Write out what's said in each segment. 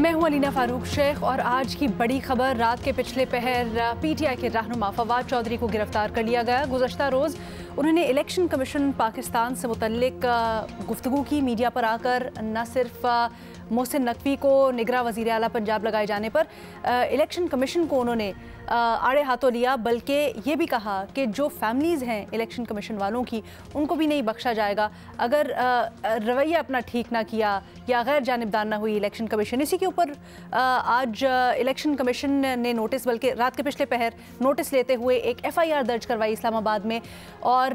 मैं हूं अलीना फारूक शेख और आज की बड़ी खबर, रात के पिछले पहर पीटीआई के रहनुमा फवाद चौधरी को गिरफ्तार कर लिया गया। गुज़श्ता रोज़ उन्होंने इलेक्शन कमीशन पाकिस्तान से मुतल्लिक गुफ्तगू की। मीडिया पर आकर न सिर्फ मोहसिन नकवी को निगरां वज़ीर आला पंजाब लगाए जाने पर इलेक्शन कमीशन को उन्होंने आड़े हाथों लिया, बल्कि ये भी कहा कि जो फैमिलीज़ हैं इलेक्शन कमीशन वालों की, उनको भी नहीं बख्शा जाएगा अगर रवैया अपना ठीक ना किया या गैर जानिबदार ना हुई इलेक्शन कमीशन। इसी के ऊपर आज इलेक्शन कमीशन ने नोटिस, बल्कि रात के पिछले पहर नोटिस लेते हुए एक FIR दर्ज करवाई इस्लामाबाद में और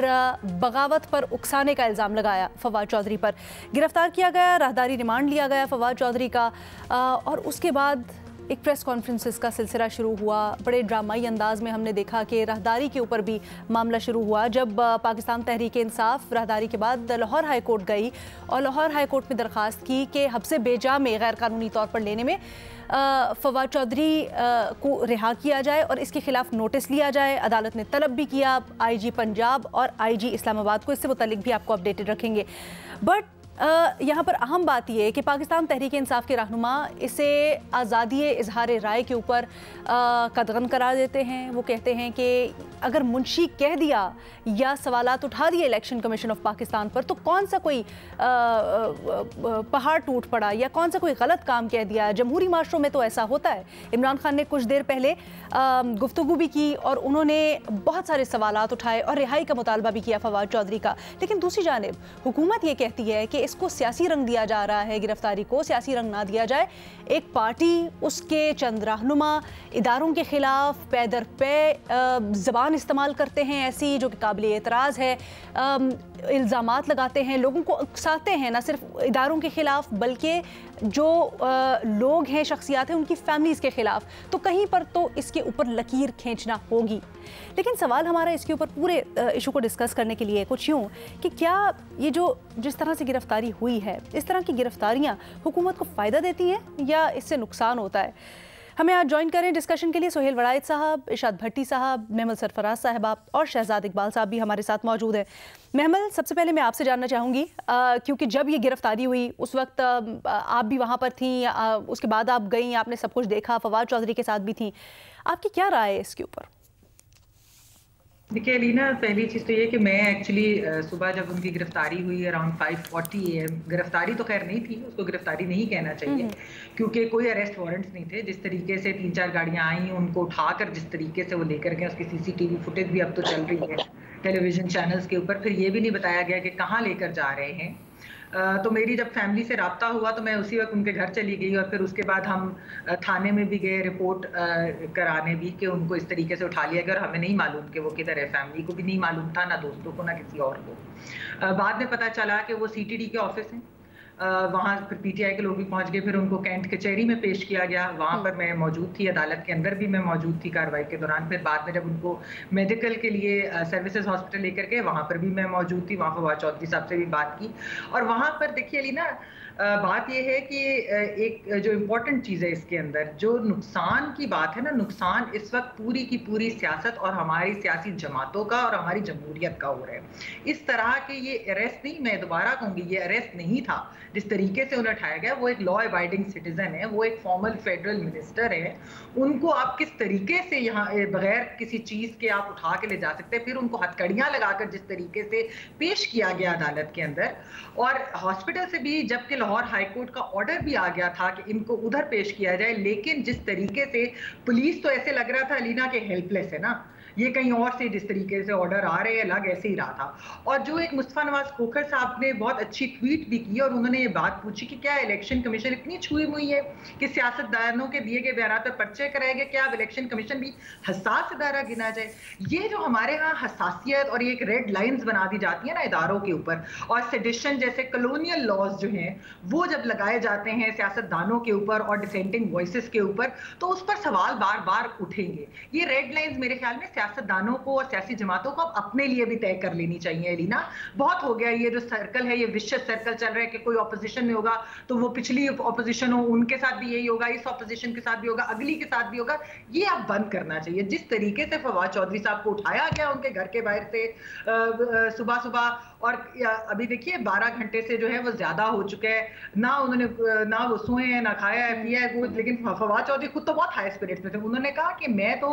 बगावत पर उकसाने का इल्ज़ाम लगाया फवाद चौधरी पर। गिरफ्तार किया गया, राहदारी रिमांड लिया गया फवाद चौधरी का और उसके बाद एक प्रेस कॉन्फ्रेंसेस का सिलसिला शुरू हुआ। बड़े ड्रामाई अंदाज में हमने देखा कि राहदारी के ऊपर भी मामला शुरू हुआ। जब पाकिस्तान तहरीक इंसाफ राहदारी के बाद लाहौर हाई कोर्ट गई और लाहौर हाई कोर्ट में दरख्वास्त की कि हब्से बेजा में गैर कानूनी तौर पर लेने में फवाद चौधरी को रिहा किया जाए और इसके खिलाफ नोटिस लिया जाए। अदालत ने तलब भी किया IG पंजाब और IG इस्लामाबाद को। इससे मुतालिक भी आपको अपडेटेड रखेंगे। बट यहाँ पर अहम बात यह है कि पाकिस्तान तहरीक इंसाफ के रहनुमा इसे आज़ादी इजहार राय के ऊपर कदगन करार देते हैं। वो कहते हैं कि अगर मुंशी कह दिया या सवालात उठा दिए इलेक्शन कमीशन ऑफ पाकिस्तान पर, तो कौन सा कोई पहाड़ टूट पड़ा या कौन सा कोई गलत काम कह दिया। जमहूरी माशरों में तो ऐसा होता है। इमरान खान ने कुछ देर पहले गुफ्तगू भी की और उन्होंने बहुत सारे सवालात उठाए और रिहाई का मुतालबा भी किया फवाद चौधरी का। लेकिन दूसरी जानिब हुकूमत ये कहती है कि इसको सियासी रंग दिया जा रहा है, गिरफ्तारी को सियासी रंग ना दिया जाए। एक पार्टी, उसके चंद रहनुमा इदारों के खिलाफ पे दर पे ज़बान इस्तेमाल करते हैं ऐसी जो कि काबिल एतराज़ है, इल्ज़ामात लगाते हैं, लोगों को उकसाते हैं, ना सिर्फ इदारों के ख़िलाफ़ बल्कि जो लोग हैं, शख्सियात हैं, उनकी फैमिलीज़ के ख़िलाफ़। तो कहीं पर तो इसके ऊपर लकीर खींचना होगी। लेकिन सवाल हमारा इसके ऊपर पूरे इशू को डिस्कस करने के लिए कुछ यूँ कि क्या ये जिस तरह से गिरफ्तारी हुई है, इस तरह की गिरफ्तारियाँ हुकूमत को फ़ायदा देती हैं या इससे नुकसान होता है। हमें आज ज्वाइन करें डिस्कशन के लिए सोहेल वड़ाइद साहब, इरशाद भट्टी साहब, महमल सरफराज साहबा और शहजाद इकबाल साहब भी हमारे साथ मौजूद हैं। महमल, सबसे पहले मैं आपसे जानना चाहूँगी क्योंकि जब ये गिरफ्तारी हुई उस वक्त आप भी वहाँ पर थी, उसके बाद आप गई, आपने सब कुछ देखा, फवाद चौधरी के साथ भी थी, आपकी क्या राय है इसके ऊपर? देखिए अलीना, पहली चीज़ तो ये कि मैं एक्चुअली सुबह जब उनकी गिरफ्तारी हुई अराउंड 5:40 AM, गिरफ्तारी तो खैर नहीं थी, उसको गिरफ्तारी नहीं कहना चाहिए क्योंकि कोई अरेस्ट वारंट्स नहीं थे। जिस तरीके से 3-4 गाड़ियां आई, उनको उठाकर जिस तरीके से वो लेकर गए, उसकी CCTV फुटेज भी अब तो चल रही है टेलीविजन चैनल्स के ऊपर। फिर ये भी नहीं बताया गया कि कहाँ लेकर जा रहे हैं। तो मेरी जब फैमिली से रब्ता हुआ तो मैं उसी वक्त उनके घर चली गई और फिर उसके बाद हम थाने में भी गए रिपोर्ट कराने भी कि उनको इस तरीके से उठा लिया गया। और हमें नहीं मालूम कि वो किधर है, फैमिली को भी नहीं मालूम था, ना दोस्तों को, ना किसी और को। बाद में पता चला कि वो CTD के ऑफिस हैं। वहाँ फिर PTI के लोग भी पहुँच गए। फिर उनको कैंट कचहरी में पेश किया गया, वहाँ पर मैं मौजूद थी, अदालत के अंदर भी मैं मौजूद थी कार्रवाई के दौरान। फिर बाद में जब उनको मेडिकल के लिए सर्विसेज हॉस्पिटल लेकर गए, वहाँ पर भी मैं मौजूद थी, वहाँ फवाद चौधरी साहब से भी बात की। और वहाँ पर देखिए अलीना, बात यह है कि एक जो इम्पोर्टेंट चीज़ है इसके अंदर, जो नुकसान की बात है ना, नुकसान इस वक्त पूरी की पूरी सियासत और हमारी सियासी जमातों का और हमारी जमहूरियत का हो रहा है। इस तरह के ये अरेस्ट नहीं, मैं दोबारा कहूँगी, ये अरेस्ट नहीं था। जिस तरीके से उन्हें उठाया गया, वो एक लॉ अबाइडिंग सिटीजन है, वो एक फॉर्मल फेडरल मिनिस्टर है। उनको आप किस तरीके से यहाँ बगैर किसी चीज़ के आप उठा के ले जा सकते हैं। फिर उनको हथकड़ियाँ लगाकर जिस तरीके से पेश किया गया अदालत के अंदर, और हॉस्पिटल से भी जबकि लाहौर हाई कोर्ट का ऑर्डर भी आ गया था कि इनको उधर पेश किया जाए, लेकिन जिस तरीके से पुलिस, तो ऐसे लग रहा था अलीना के हेल्पलेस है ना, ये कहीं और से जिस तरीके से ऑर्डर आ रहे हैं, लग ऐसे ही रहा था। और जो एक मुस्तफा नवाज खोखर साहब ने बहुत अच्छी ट्वीट भी की और उन्होंने ये बात पूछी कि क्या इलेक्शन कमीशन इतनी छुई हुई है कि सियासतदानों के दिए गए बयान पर पर्चे कराएंगे, क्या अब इलेक्शन कमीशन भी हसास इदारा गिना जाए। ये जो हमारे यहाँ हसासियत और एक रेड लाइन्स बना दी जाती है ना इदारों के ऊपर, और सेडिशन जैसे कॉलोनियल लॉज जो हैं वो जब लगाए जाते हैं सियासतदानों के ऊपर और डिसेंटिंग वॉइसेस के ऊपर, तो उस पर सवाल बार बार उठेंगे। ये रेड लाइन्स मेरे ख्याल में सियासतदानों को और सियासी जमातों को अब अपने लिए भी तय कर लेनी चाहिए एलिना। बहुत हो गया ये जो सर्कल है, ये विशियस सर्कल चल रहा है कि कोई ऑपोजिशन में होगा तो वो पिछली ऑपोजिशन हो उनके साथ भी यही होगा, इस ऑपोजिशन के साथ भी होगा, अगली के साथ भी होगा। ये अब बंद करना चाहिए। जिस तरीके से फवाद चौधरी साहब को उठाया गया उनके घर के बाहर से सुबह सुबह, और अभी देखिए 12 घंटे से जो है वो ज्यादा हो चुके हैं, ना वो सोए हैं ना खाया है पिया है कुछ। लेकिन फवाद चौधरी खुद तो बहुत हाई स्पिरिट्स में थे। उन्होंने कहा कि मैं तो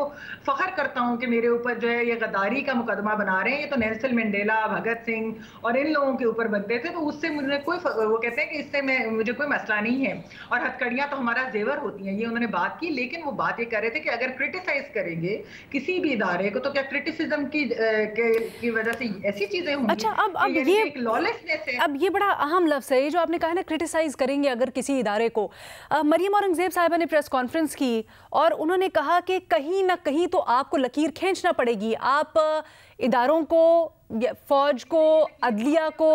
फख्र करता हूं कि मेरे ऊपर जो है ये गद्दारी का मुकदमा बना रहे हैं, ये तो नेल्सन मंडेला, भगत सिंह और इन लोगों के ऊपर बनते थे, तो उससे मुझे कोई, वो कहते हैं कि इससे मुझे कोई मसला नहीं है, और हथकड़ियां तो हमारा जेवर होती हैं। ये उन्होंने बात की, लेकिन वो बात ये कर रहे थे कि अगर क्रिटिसाइज करेंगे किसी भी इदारे को तो क्या क्रिटिसिज्म की वजह से ऐसी चीजें होंगी। अच्छा, अब ये एक लॉलेसनेस है। अब ये बड़ा अहम लफ्ज़ है ये जो आपने कहा ना, क्रिटिसाइज करेंगे अगर किसी इदारे को। मरियम औरंगजेब साहिबा ने प्रेस कॉन्फ्रेंस की और उन्होंने कहा कि कहीं ना कहीं तो आपको लकीर खींचना पड़ेगी। आप इदारों को, फौज को, अदलिया को,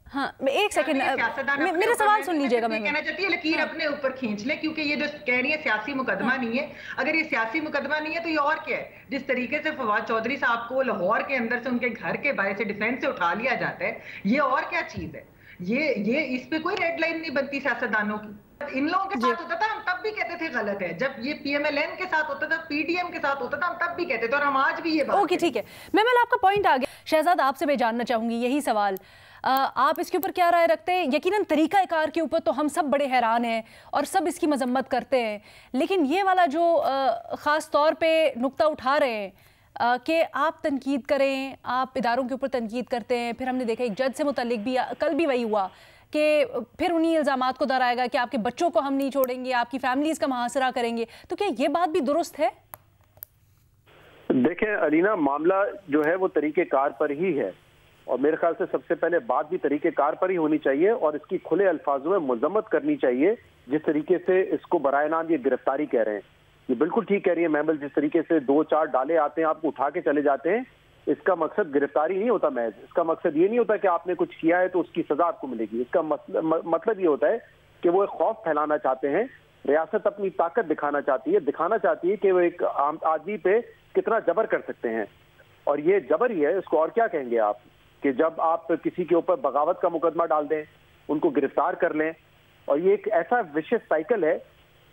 हाँ एक सेकंड मेरा सवाल सुन लीजिएगा। मैं कहना चाहती है लकीर अपने ऊपर खींच ले, क्योंकि ये जो कह रही है सियासी मुकदमा नहीं है। अगर ये सियासी मुकदमा नहीं है तो ये और क्या है? जिस तरीके से फवाद चौधरी साहब को लाहौर के अंदर से उनके घर के बाहर से डिफेंस से उठा लिया जाता है, ये और क्या चीज है? ये इस पे कोई रेड लाइन नहीं बनती सियासतदानों की। इन लोगों के साथ होता था हम तब भी कहते थे गलत है, जब ये PMLN के साथ होता था, PDM के साथ होता था, हम तब भी कहते थे और हम आज भी ये बात। ओके ठीक है, मैं आपका पॉइंट आ गया। शहजाद आपसे मैं जानना चाहूंगी यही सवाल, आप इसके ऊपर क्या राय रखते हैं? यकीनन तरीक़ाकार के ऊपर तो हम सब बड़े हैरान हैं और सब इसकी मजम्मत करते हैं, लेकिन ये वाला जो ख़ास तौर पे नुक्ता उठा रहे हैं कि आप तनकीद करें, आप इदारों के ऊपर तनकीद करते हैं, फिर हमने देखा एक जज से मुतल्लिक भी कल भी वही हुआ कि फिर उन्हीं इल्ज़ामात को दोहराएगा कि आपके बच्चों को हम नहीं छोड़ेंगे, आपकी फैमिलीज़ का मुहासरा करेंगे। तो क्या ये बात भी दुरुस्त है? देखें अलीना, मामला जो है वो तरीक़ेकार पर ही है, और मेरे ख्याल से सबसे पहले बात भी तरीक़ेकार पर ही होनी चाहिए और इसकी खुले अल्फाजों में मजम्मत करनी चाहिए। जिस तरीके से इसको बराए नाम ये गिरफ्तारी कह रहे हैं, ये बिल्कुल ठीक कह रही है महमल। जिस तरीके से 2-4 डाले आते हैं, आपको उठा के चले जाते हैं, इसका मकसद गिरफ्तारी नहीं होता महज। इसका मकसद ये नहीं होता कि आपने कुछ किया है तो उसकी सजा आपको मिलेगी। इसका मतलब ये होता है कि वो एक खौफ फैलाना चाहते हैं, रियासत अपनी ताकत दिखाना चाहती है कि वो एक आम आदमी पे कितना जबर कर सकते हैं। और ये जबर ही है, इसको और क्या कहेंगे आप, कि जब आप किसी के ऊपर बगावत का मुकदमा डाल दें, उनको गिरफ्तार कर लें, और ये एक ऐसा विशेष साइकिल है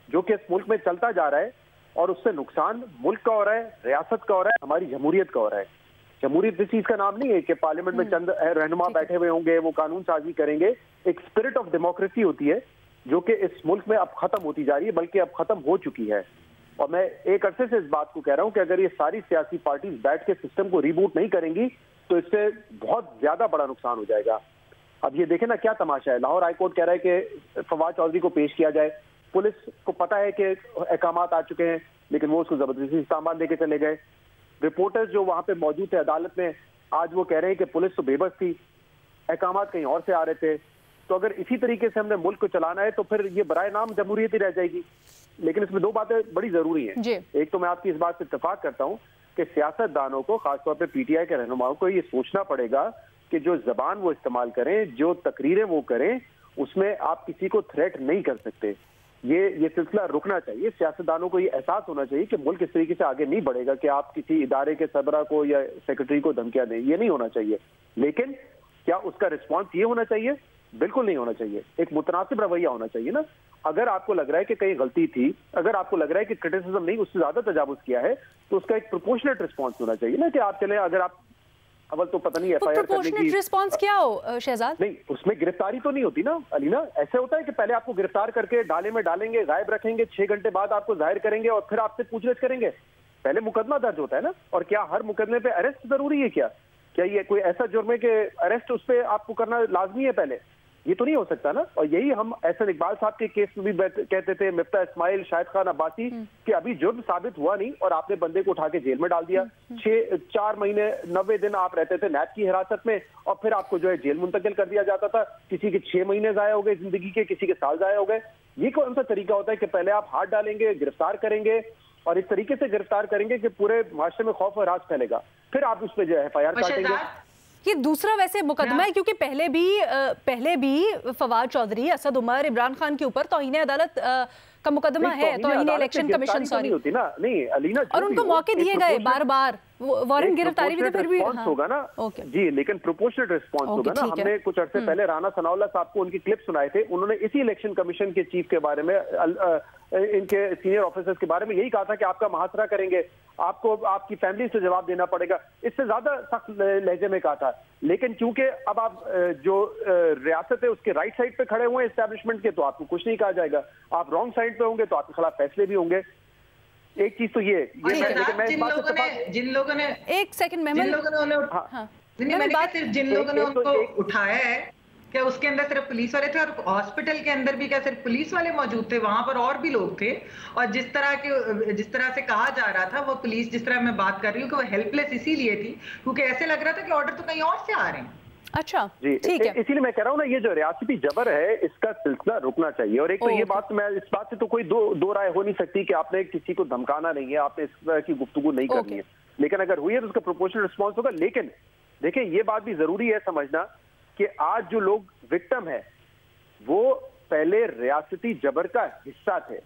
जो कि इस मुल्क में चलता जा रहा है, और उससे नुकसान मुल्क का हो रहा है, रियासत का हो रहा है, हमारी जमहूरियत का हो रहा है। जमहूरियत इस चीज का नाम नहीं है कि पार्लियामेंट में चंद रहनुमा बैठे हुए होंगे, वो कानून साजी करेंगे। एक स्पिरिट ऑफ डेमोक्रेसी होती है जो कि इस मुल्क में अब खत्म होती जा रही है, बल्कि अब खत्म हो चुकी है। और मैं एक अरसे से इस बात को कह रहा हूं कि अगर ये सारी सियासी पार्टीज बैठ के सिस्टम को रिबूट नहीं करेंगी तो इससे बहुत ज्यादा बड़ा नुकसान हो जाएगा। अब ये देखें ना क्या तमाशा है, लाहौर हाईकोर्ट कह रहा है कि फवाद चौधरी को पेश किया जाए। पुलिस को पता है कि अहकामात आ चुके हैं, लेकिन वो उसको जबरदस्ती सामान लेके चले गए। रिपोर्टर्स जो वहां पे मौजूद थे अदालत में, आज वो कह रहे हैं कि पुलिस तो बेबस थी, अहकामात कहीं और से आ रहे थे। तो अगर इसी तरीके से हमने मुल्क को चलाना है तो फिर ये बराए नाम जमहूरियत ही रह जाएगी। लेकिन इसमें 2 बातें बड़ी जरूरी हैं। एक तो मैं आपकी इस बात से इत्तेफाक करता हूं कि सियासतदानों को, खासतौर पर PTI के रहनुमाओं को ये सोचना पड़ेगा कि जो जबान वो इस्तेमाल करें, जो तकरीरें वो करें, उसमें आप किसी को थ्रेट नहीं कर सकते। ये सिलसिला रुकना चाहिए। सियासतदानों को ये एहसास होना चाहिए कि मुल्क इस तरीके से आगे नहीं बढ़ेगा कि आप किसी इदारे के सरबरा को या सेक्रेटरी को धमकियां दें, ये नहीं होना चाहिए। लेकिन क्या उसका रिस्पॉन्स ये होना चाहिए? बिल्कुल नहीं होना चाहिए। एक मुतनासिब रवैया होना चाहिए ना। अगर आपको लग रहा है कि कहीं गलती थी, अगर आपको लग रहा है कि क्रिटिसिज्म नहीं, उससे ज्यादा तजावुज किया है, तो उसका एक प्रोपोर्शनेट रिस्पॉन्स होना चाहिए ना। कि आप चले, अगर आप अवल तो पता नहीं FIR करने की रिस्पॉन्स क्या हो शहजाद? नहीं, उसमें गिरफ्तारी तो नहीं होती ना अलीना। ऐसे होता है कि पहले आपको गिरफ्तार करके डाले में डालेंगे, गायब रखेंगे, 6 घंटे बाद आपको जाहिर करेंगे और फिर आपसे पूछताछ करेंगे। पहले मुकदमा दर्ज होता है ना। और क्या हर मुकदमे पे अरेस्ट जरूरी है? क्या ये कोई ऐसा जुर्म है कि अरेस्ट उस पर आपको करना लाजमी है? पहले ये तो नहीं हो सकता ना। और यही हम एहसन इकबाल साहब के केस में भी कहते थे, मिफ्ता इस्माइल, शाहिद खान अब्बासी, कि अभी जुर्म साबित हुआ नहीं और आपने बंदे को उठा के जेल में डाल दिया। 4 महीने 90 दिन आप रहते थे नैब की हिरासत में, और फिर आपको जो है जेल मुंतकिल कर दिया जाता था। किसी के 6 महीने जाया हो गए जिंदगी के, किसी के साल जाया हो गए। ये कौन सा तरीका होता है कि पहले आप हाथ डालेंगे, गिरफ्तार करेंगे, और इस तरीके से गिरफ्तार करेंगे कि पूरे माशरे में खौफ और राज फैलेगा, फिर आप उस पर जो है FIR काटेंगे। ये दूसरा वैसे मुकदमा है, क्योंकि पहले भी फवाद चौधरी, असद उमर, इमरान खान के ऊपर तौहीन अदालत का मुकदमा है, तौहीन इलेक्शन कमीशन, सॉरी होती ना, नहीं अलीना, और उनको मौके दिए गए बार-बार, वारंट गिरफ्तारी भी तो फिर भी होगा ना जी, लेकिन प्रोपोर्शनल रिस्पॉन्स होगा ना। हमने कुछ अरसे पहले राना सनाउल्लाह साहब को उनकी क्लिप सुनाए थे, उन्होंने इसी इलेक्शन कमीशन के चीफ के बारे में, इनके सीनियर ऑफिसर्स के बारे में यही कहा था कि आपका मुहासरा करेंगे, आपको आपकी फैमिली से जवाब देना पड़ेगा, इससे ज्यादा सख्त लहजे में कहा था। लेकिन क्योंकि अब आप जो रियासत है उसके राइट साइड पे खड़े हुए हैं एस्टैब्लिशमेंट के, तो आपको कुछ नहीं कहा जाएगा, आप रॉन्ग साइड पे होंगे तो आपके खिलाफ फैसले भी होंगे। एक चीज तो ये जिन लोगों ने एक सेकंड मेमन, जिन लोगों ने उनको उठाया है, क्या उसके अंदर सिर्फ पुलिस वाले थे, और हॉस्पिटल के अंदर भी क्या सिर्फ पुलिस वाले मौजूद थे? वहां पर और भी लोग थे, और जिस तरह से कहा जा रहा था, वो पुलिस, जिस तरह मैं बात कर रही हूँ कि वो हेल्पलेस इसीलिए थी क्योंकि ऐसे लग रहा था कि ऑर्डर तो कहीं और से आ रहे हैं। अच्छा जी, ठीक है, इसीलिए मैं कह रहा हूँ ना, ये जो रियासती जबर है इसका सिलसिला रुकना चाहिए। और एक तो ये बात, मैं इस बात से तो कोई दो राय हो नहीं सकती कि आपने किसी को धमकाना नहीं है, आपने इस तरह की गुफ्तगू नहीं करनी है, लेकिन अगर हुई है तो उसका प्रोपोर्शनल रिस्पॉन्स होगा। लेकिन देखिए, ये बात भी जरूरी है समझना कि आज जो लोग विक्टिम है वो पहले रियासती जबर का हिस्सा थे।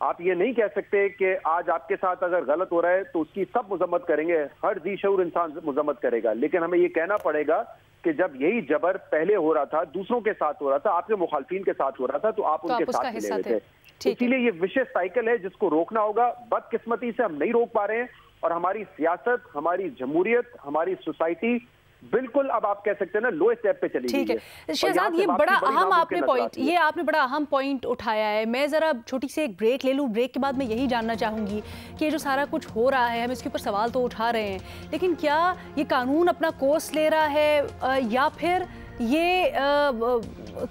आप ये नहीं कह सकते कि आज आपके साथ अगर गलत हो रहा है तो उसकी सब मजम्मत करेंगे, हर ज़ी-शऊर इंसान मजम्मत करेगा, लेकिन हमें ये कहना पड़ेगा कि जब यही जबर पहले हो रहा था, दूसरों के साथ हो रहा था, आपके मुखालफिन के साथ हो रहा था, तो आप उनके साथ मिले हुए थे। इसीलिए ये विशेष साइकिल है जिसको रोकना होगा। बदकिस्मती से हम नहीं रोक पा रहे हैं, और हमारी सियासत, हमारी जमहूरियत, हमारी सोसाइटी बिल्कुल, अब आप कह सकते हैं ना, लो स्टेप पे चली गई है। ठीक है शहजाद, ये बड़ा अहम आपने पॉइंट, ये आपने बड़ा अहम पॉइंट उठाया है। मैं जरा छोटी सी एक ब्रेक ले लूँ, ब्रेक के बाद मैं यही जानना चाहूंगी कि ये जो सारा कुछ हो रहा है, हम इसके ऊपर सवाल तो उठा रहे हैं, लेकिन क्या ये कानून अपना कोर्स ले रहा है, या फिर ये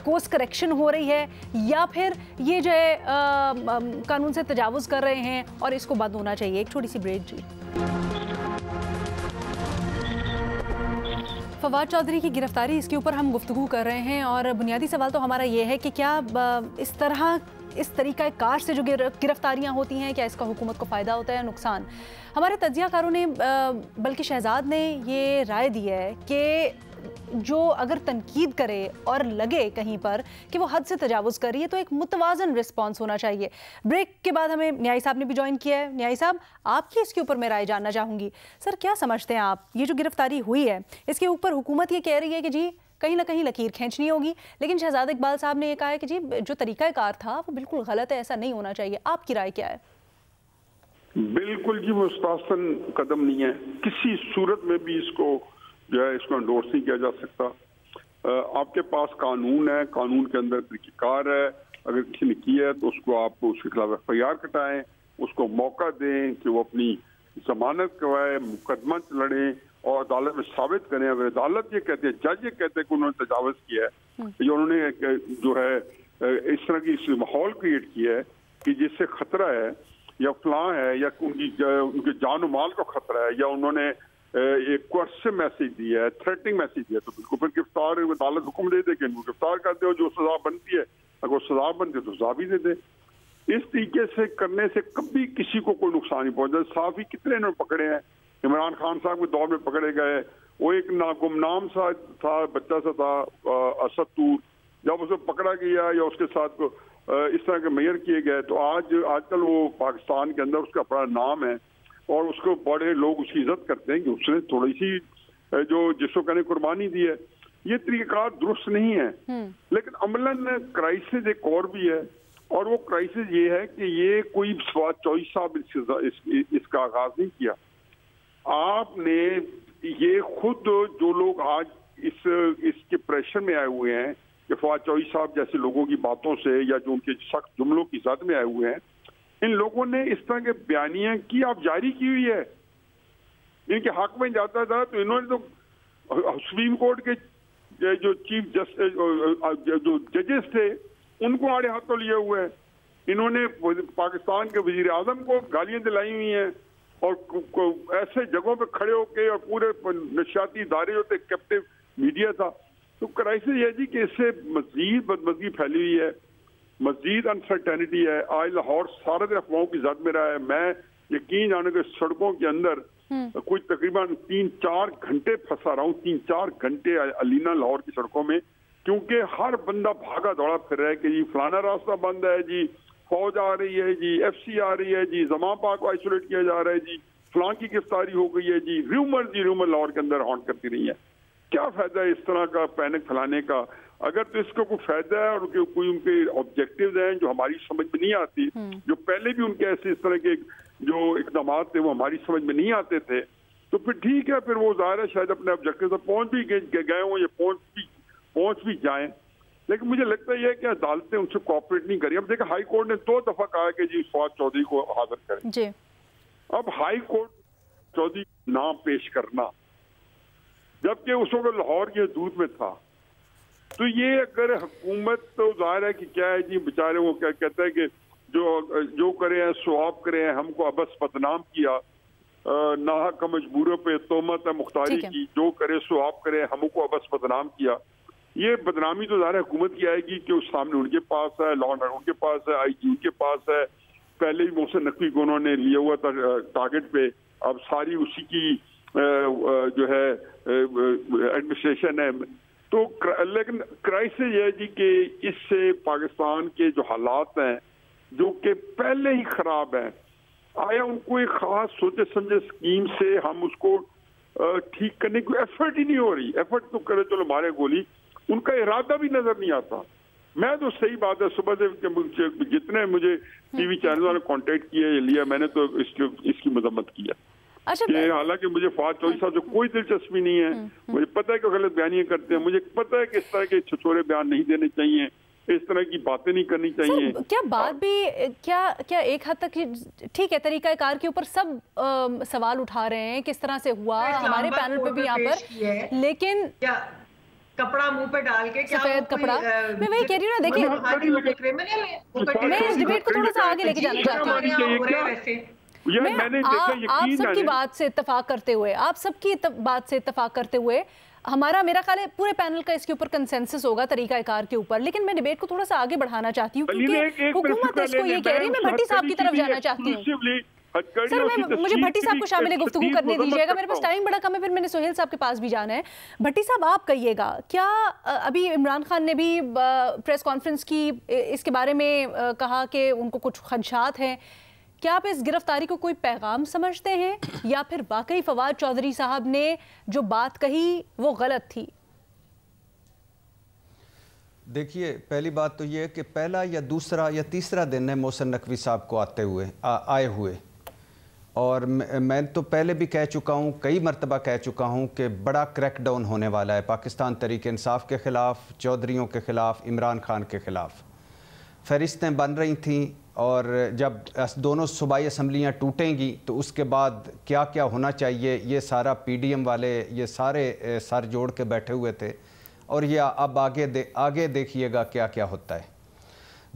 कोर्स करेक्शन हो रही है, या फिर ये जो है कानून से तजावुज़ कर रहे हैं और इसको बंद होना चाहिए? एक छोटी सी ब्रेक जी। फवाद चौधरी की गिरफ्तारी, इसके ऊपर हम गुफ्तगू कर रहे हैं, और बुनियादी सवाल तो हमारा ये है कि क्या इस तरीका कार से जो गिरफ्तारियां होती हैं, क्या इसका हुकूमत को फ़ायदा होता है या नुकसान? हमारे तज्ज़ियाकारों ने, बल्कि शहजाद ने ये राय दी है कि जो अगर तनकीद करे और लगे कहीं पर कि वो हद से तजावुज़ कर रही है, तो एक मुतवाज़न रिस्पॉन्स होना चाहिए। ब्रेक के बाद हमें न्याई साहब ने भी ज्वाइन किया है। न्याई साहब, आपकी इसके ऊपर मैं राय जानना चाहूँगी। सर, क्या समझते हैं आप, ये जो गिरफ्तारी हुई है इसके ऊपर हुकूमत ये कह रही है कि जी कहीं ना कहीं लकीर खींचनी होगी, लेकिन शहजाद इकबाल साहब ने यह कहा है कि जी जो तरीक़ाकार था वो बिल्कुल गलत है, ऐसा नहीं होना चाहिए। आपकी राय क्या है? बिल्कुल जी, वो मुस्तहसन कदम नहीं है, किसी सूरत में भी इसको जो है इसको एंडोर्स नहीं किया जा सकता। आपके पास कानून है, कानून के अंदर तरीक़ाकार है, अगर किसी ने किया है तो उसको आप उसके खिलाफ एफआईआर कटाएं, उसको मौका दें कि वो अपनी जमानत करवाए, मुकदमा लड़े और अदालत में साबित करें। अगर अदालत ये कहते हैं, जज ये कहते हैं कि उन्होंने तजावुज़ किया है, या उन्होंने जो है इस तरह की माहौल क्रिएट किया है कि जिससे खतरा है या फलां है, या उनके जान माल को खतरा है, या उन्होंने एक कोर्सिव मैसेज दिया है, थ्रेटनिंग मैसेज दिया, तो बिल्कुल फिर गिरफ्तार, अदालत हुक्म दे दे कि इनको गिरफ्तार कर दो, जो सजा बनती है, अगर सजा बनती है तो सजा भी दे दे। इस तरीके से करने से कभी किसी को कोई नुकसान नहीं पहुंचा। साफ ही कितने इन्होंने पकड़े हैं, इमरान खान साहब के दौर में पकड़े गए, वो एक गुमनाम सा था, बच्चा सा था, असद तूर, जब उसे पकड़ा गया या उसके साथ इस तरह के मेयर किए गए, तो आजकल वो पाकिस्तान के अंदर उसका बड़ा नाम है, और उसको बड़े लोग उसकी इज्जत करते हैं कि उसने थोड़ी सी जो जिसको कहने कुर्बानी दी है। ये तरीका दुरुस्त नहीं है, लेकिन अमलन क्राइसिस एक और भी है, और वो क्राइसिस ये है कि ये कोई फवाद चौधरी साहब इसका आगाज नहीं किया। आपने ये खुद जो लोग आज इसके प्रेशर में आए हुए हैं कि फवाद चौधरी साहब जैसे लोगों की बातों से या जो उनके सख्त जुमलों की जद में आए हुए हैं, इन लोगों ने इस तरह के बयानियां की आप जारी की हुई है, इनके हक में जाता था, तो इन्होंने तो सुप्रीम कोर्ट के जो चीफ जस्टिस जो जजेस थे उनको आड़े हाथों लिए हुए हैं। इन्होंने पाकिस्तान के वजीर आजम को गालियां दिलाई हुई हैं, और ऐसे जगहों पे खड़े होके, और पूरे नशियाती इदारे होते, कैप्टिव मीडिया था। तो क्राइसिस ये जी कि इससे मजीद बदमज़गी फैली हुई है, मजीद अनसर्टेनिटी है। आज लाहौर सारा दिन अफवाहों की जद में रहा है। मैं यकीन जाने के सड़कों के अंदर कोई तकरीबन 3-4 घंटे फंसा रहा हूँ, 3-4 घंटे अलीना लाहौर की सड़कों में, क्योंकि हर बंदा भागा दौड़ा फिर रहा है कि जी फलाना रास्ता बंद है, जी फौज आ रही है, जी FC आ रही है, जी जमा पाक को आइसोलेट किया जा रहा है, जी फलां की गिरफ्तारी हो गई है, जी रूमर लाहौर के अंदर हॉन्ट करती रही है। क्या फायदा है इस तरह का पैनिक फैलाने का? अगर तो इसका कोई फायदा है और कोई उनके ऑब्जेक्टिव्स हैं जो हमारी समझ में नहीं आती, जो पहले भी उनके ऐसे इस तरह के जो इकदाम थे वो हमारी समझ में नहीं आते थे, तो फिर ठीक है, फिर वो जाहिर है शायद अपने ऑब्जेक्टिव तक पहुंच भी गए हों या पहुंच भी जाएं। लेकिन मुझे लगता है कि अदालतें उनसे कोऑपरेट नहीं करी। अब देखिए हाई कोर्ट ने 2 दफा कहा कि जी फवाद चौधरी को हाजिर करें जी। अब हाई कोर्ट चौधरी नाम पेश करना, जबकि उस वक्त लाहौर की हदूद में था, तो ये अगर हुकूमत, तो जाहिर है कि क्या है जी, बेचारे वो क्या कहते हैं कि जो करे हैं स्वाब करे हैं, हमको अबस बदनाम किया, नाहक मजबूरों पे तोहमत है मुख्तारी की, जो करे स्वाब करे, हमको अबस बदनाम किया। ये बदनामी तो ज़ाहिर हुकूमत की आएगी कि उस सामने उनके पास है, लॉ एंड ऑर्डर उनके पास है, IG उनके पास है, पहले भी मोहसिन नकवी को उन्होंने लिया हुआ था टारगेट पे, अब सारी उसी की जो है एडमिनिस्ट्रेशन है। तो लेकिन क्राइसिस ये है जी कि इससे पाकिस्तान के जो हालात हैं जो कि पहले ही खराब हैं, आया उनको एक खास सोचे समझे स्कीम से हम उसको ठीक करने की एफर्ट ही नहीं हो रही। एफर्ट तो करे चलो मारे गोली, उनका इरादा भी नजर नहीं आता। मैं तो सही बात है, सुबह से जितने मुझे TV चैनल वाले कांटेक्ट किया लिया, मैंने तो इसकी मजम्मत की है। अच्छा, हालांकि मुझे फवाद चौधरी साहब से कोई दिलचस्पी नहीं है, मुझे पता है कि गलत बयानियां करते हैं, मुझे पता है कि इस तरह के छछोरे बयान नहीं देने चाहिए, इस तरह की बातें नहीं करनी चाहिए। क्या बात भी क्या एक हद तक ठीक है, तरीकाकार के ऊपर सब सवाल उठा रहे हैं, किस तरह से हुआ, हमारे पैनल पे भी यहाँ पर, लेकिन कपड़ा मुंह पे डाल के, क्या सफेद कपड़ा, मैं वही कह रही हूँ ना। देखिए, मैं इस डिबेट को थोड़ा सा आगे लेके जाना चाहती हूँ। आप सबकी बात से इत्तेफाक करते हुए, मेरा ख्याल है पूरे पैनल का इसके ऊपर कंसेंसस होगा तरीकाकार के ऊपर, लेकिन मैं डिबेट को थोड़ा सा आगे बढ़ाना चाहती हूँ क्योंकि हुकूमत इसको ये कह रही है। मैं भट्टी साहब की तरफ जाना चाहती हूँ। सर, मुझे भट्टी साहब को शामिल गुफ्तगू करने दीजिएगा, मेरे पास टाइम बड़ा कम है, फिर मैंने सोहेल साहब के पास भी जाना है। भट्टी साहब, आप कहिएगा, क्या अभी इमरान खान ने भी प्रेस कॉन्फ्रेंस की इसके बारे में कहा कि उनको कुछ खदशात हैं, क्या आप इस गिरफ्तारी को कोई पैगाम समझते हैं या फिर वाकई फवाद चौधरी साहब ने जो बात कही वो गलत थी? देखिए, पहली बात तो ये है कि पहला या दूसरा या तीसरा दिन है मोहसिन नकवी साहब को आए हुए, और मैं तो पहले भी कह चुका हूँ, कई मरतबा कह चुका हूँ कि बड़ा क्रैकडाउन होने वाला है पाकिस्तान तहरीक इंसाफ के ख़िलाफ़, चौधरियों के ख़िलाफ़, इमरान खान के ख़िलाफ़। फहरिस्तें बन रही थीं, और जब दोनों सूबाई असम्बलियाँ टूटेंगी तो उसके बाद क्या क्या होना चाहिए, ये सारा PDM वाले ये सारे सर जोड़ के बैठे हुए थे, और ये अब आगे देखिएगा क्या क्या होता है।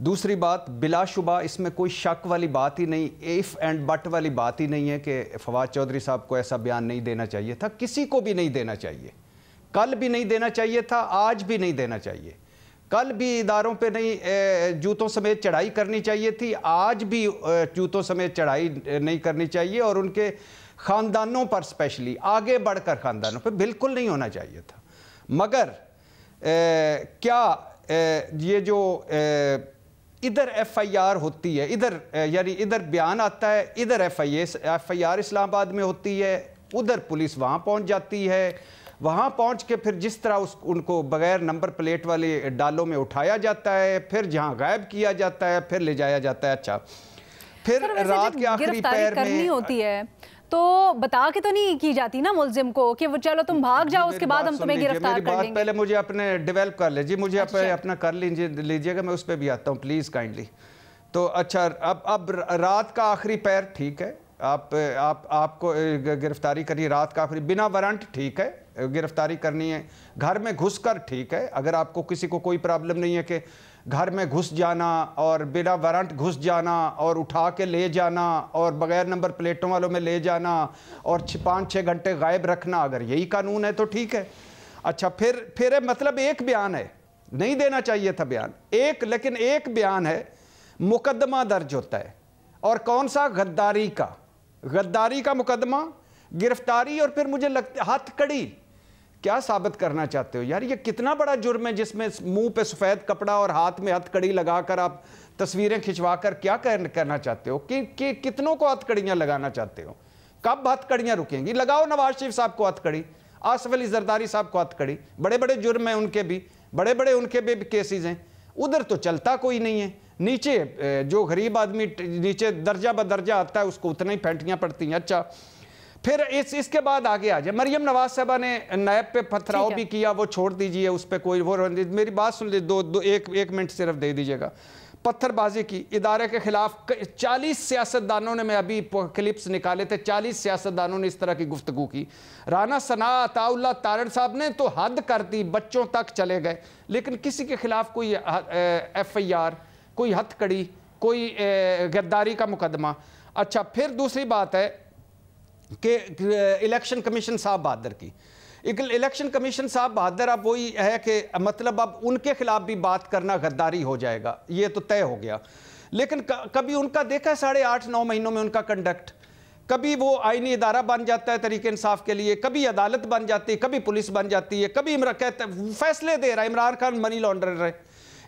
दूसरी बात, बिलाशुबा इसमें कोई शक वाली बात ही नहीं, इफ़ एंड बट वाली बात ही नहीं है कि फवाद चौधरी साहब को ऐसा बयान नहीं देना चाहिए था, किसी को भी नहीं देना चाहिए, कल भी नहीं देना चाहिए था, आज भी नहीं देना चाहिए, कल भी इदारों पे नहीं जूतों समेत चढ़ाई करनी चाहिए थी, आज भी जूतों समेत चढ़ाई नहीं करनी चाहिए, और उनके ख़ानदानों पर स्पेशली आगे बढ़कर ख़ानदानों पे बिल्कुल नहीं होना चाहिए था। मगर क्या ये जो इधर FIR होती है, इधर यानी इधर बयान आता है, इधर FIR इस्लामाबाद में होती है, उधर पुलिस वहाँ पहुँच जाती है, वहाँ पहुँच के फिर जिस तरह उनको बगैर नंबर प्लेट वाले डालों में उठाया जाता है, फिर जहाँ गायब किया जाता है, फिर ले जाया जाता है। अच्छा, फिर रात के आखिरी पैर में होती है तो बता के तो नहीं की जाती ना मुल्जिम को कि वो चलो तुम भाग जाओ, उसके बाद हम तुम्हें गिरफ्तार कर लेंगे। पहले मुझे अपने डेवलप कर लीजिए, मुझे अपना कर लीजिएगा, मैं उस पर भी आता हूँ प्लीज़ काइंडली। तो अच्छा, अब रात का आखिरी पैर, ठीक है, आपको गिरफ्तारी करिए रात का आखिरी, बिना वारंट, ठीक है, गिरफ्तारी करनी है, घर में घुसकर, ठीक है, अगर आपको किसी को कोई प्रॉब्लम नहीं है कि घर में घुस जाना और बिना वारंट घुस जाना और उठा के ले जाना और बगैर नंबर प्लेटों वालों में ले जाना और 5-6 घंटे गायब रखना, अगर यही कानून है तो ठीक है। अच्छा, फिर मतलब एक बयान है, नहीं देना चाहिए था बयान लेकिन एक बयान है, मुकदमा दर्ज होता है, और कौन सा? गद्दारी का मुकदमा, गिरफ्तारी और फिर मुझे लगता हथकड़ी क्या साबित करना चाहते हो यार? ये कितना बड़ा जुर्म है जिसमें मुंह पे सफेद कपड़ा और हाथ में हथकड़ी लगाकर आप तस्वीरें खिंचवाकर क्या करना चाहते हो? कि कितनों को हथकड़ियां लगाना चाहते हो? कब हथकड़ियां रुकेंगी? लगाओ नवाज शरीफ साहब को हथकड़ी, आसिफ अली जरदारी साहब को हथकड़ी, बड़े बड़े जुर्म हैं उनके भी, बड़े बड़े उनके भी केसेस हैं। उधर तो चलता कोई नहीं है, नीचे जो गरीब आदमी नीचे दर्जा बदर्जा आता है उसको उतना ही फेंटियां पड़ती हैं। अच्छा, फिर इसके बाद आगे आ जाए, मरियम नवाज साहबा ने नायब पे पथराव भी किया, वो छोड़ दीजिए, उस पर कोई वो मेरी बात सुन लीजिए, एक मिनट सिर्फ दे दीजिएगा। पत्थरबाजी की इदारे के खिलाफ 40 सियासतदानों ने, मैं अभी क्लिप्स निकाले थे, 40 सियासतदानों ने इस तरह की गुफ्तगू की। राना सना अताउल्लाह तारड़ साहब ने तो हद कर दी, बच्चों तक चले गए, लेकिन किसी के खिलाफ कोई FIR, कोई हथकड़ी, कोई गद्दारी का मुकदमा। अच्छा, फिर दूसरी बात है कि इलेक्शन कमीशन साहब बहादुर की, इलेक्शन कमीशन साहब बहादुर अब वही है कि मतलब अब उनके खिलाफ भी बात करना गद्दारी हो जाएगा, ये तो तय हो गया। लेकिन कभी उनका देखा 8.5-9 महीनों में उनका कंडक्ट, कभी वो आईनी इदारा बन जाता है तरीके इंसाफ के लिए, कभी अदालत बन जाती है, कभी पुलिस बन जाती है, कभी फैसले दे रहा है इमरान खान मनी लॉन्ड्रर है,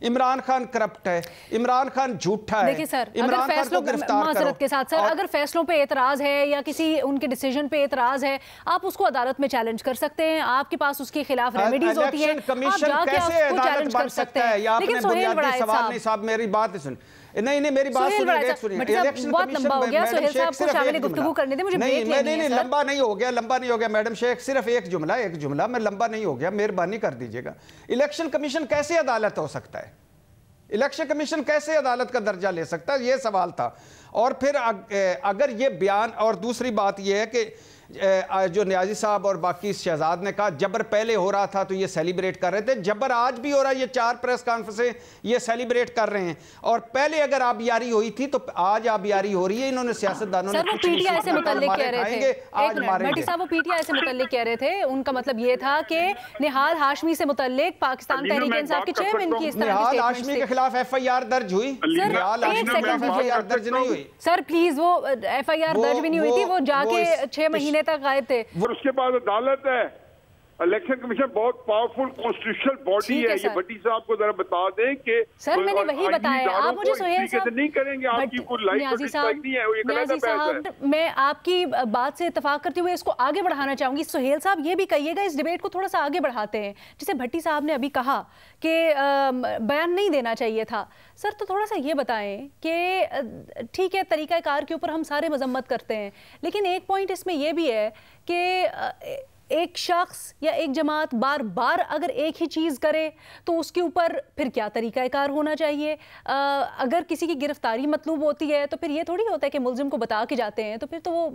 इमरान खान करप्ट है, इमरान खान झूठा है। देखिए सर, अगर फैसलों माजरत के साथ सर, अगर फैसलों पे एतराज है या किसी उनके डिसीजन पे एतराज है, आप उसको अदालत में चैलेंज कर सकते हैं, आपके पास उसके खिलाफ रेमेडीज होती है, आप जाके उसको चैलेंज कर सकते हैं। लेकिन सोहेल बड़ाई साहब, मेरी बात सुन, नहीं मेरी बात सुनिए, बहुत लंबा हो गया सोहेल साहब को शामिल गुफ्तगू करने दे, मुझे ब्रेक लेनी है। नहीं लंबा नहीं हो गया मैडम शेख, सिर्फ एक जुमला, मैं लंबा नहीं हो गया, मेहरबानी कर दीजिएगा। इलेक्शन कमीशन कैसे अदालत हो सकता है? इलेक्शन कमीशन कैसे अदालत का दर्जा ले सकता है? ये सवाल था। और फिर अगर ये बयान, और दूसरी बात ये है कि जो न्याजी साहब और बाकी शहजाद ने कहा जबर पहले हो रहा था तो ये सेलिब्रेट कर रहे थे, जबर आज भी हो रहा है, ये 4 प्रेस कॉन्फ्रेंसें ये सेलिब्रेट कर रहे हैं। और पहले अगर आबियारी हुई थी तो आज आबियारी हो रही है। इन्होंने सियासतदानों ने PTI से मुतल्लिक कह रहे थे, भट्टी साहब वो PTI से मुतल्लिक कह रहे थे, उनका मतलब ये था कि निहाल हाशमी से मुतल्लिक पाकिस्तान तहरीक इंसाफ के चेयरमैन की इस तरह निहाल हाशमी के खिलाफ FIR दर्ज हुई? FIR दर्ज नहीं हुई सर, प्लीज, वो FIR दर्ज भी नहीं हुई थी, वो जाके 6 महीने तक आए थे। उसके बाद अदालत है, इलेक्शन कमीशन बहुत पावरफुल कॉन्स्टिट्यूशनल बॉडी है। ये भट्टी साहब को जरा बता दें कि सर मैंने वही बताया, आप मुझे सोहेल साहब नहीं करेंगे, आपकी कोई लाइफ नहीं है, ये गलत साहब, मैं आपकी बात से इत्तेफाक करते हुए इसको आगे बढ़ाना चाहूंगी। सोहेल साहब ये भी कहिएगा, इस डिबेट को थोड़ा सा आगे बढ़ाते हैं। जैसे भट्टी साहब ने अभी कहा कि बयान नहीं देना चाहिए था, सर तो थोड़ा सा ये बताएं कि ठीक है तरीक़ाकार के ऊपर हम सारे मजम्मत करते हैं, लेकिन एक पॉइंट इसमें यह भी है कि एक शख्स या एक जमात बार बार अगर एक ही चीज़ करे तो उसके ऊपर फिर क्या तरीक़ाकार होना चाहिए। अगर किसी की गिरफ्तारी मतलूब होती है तो फिर ये थोड़ी होता है कि मुल्ज़िम को बता के जाते हैं, तो फिर तो वो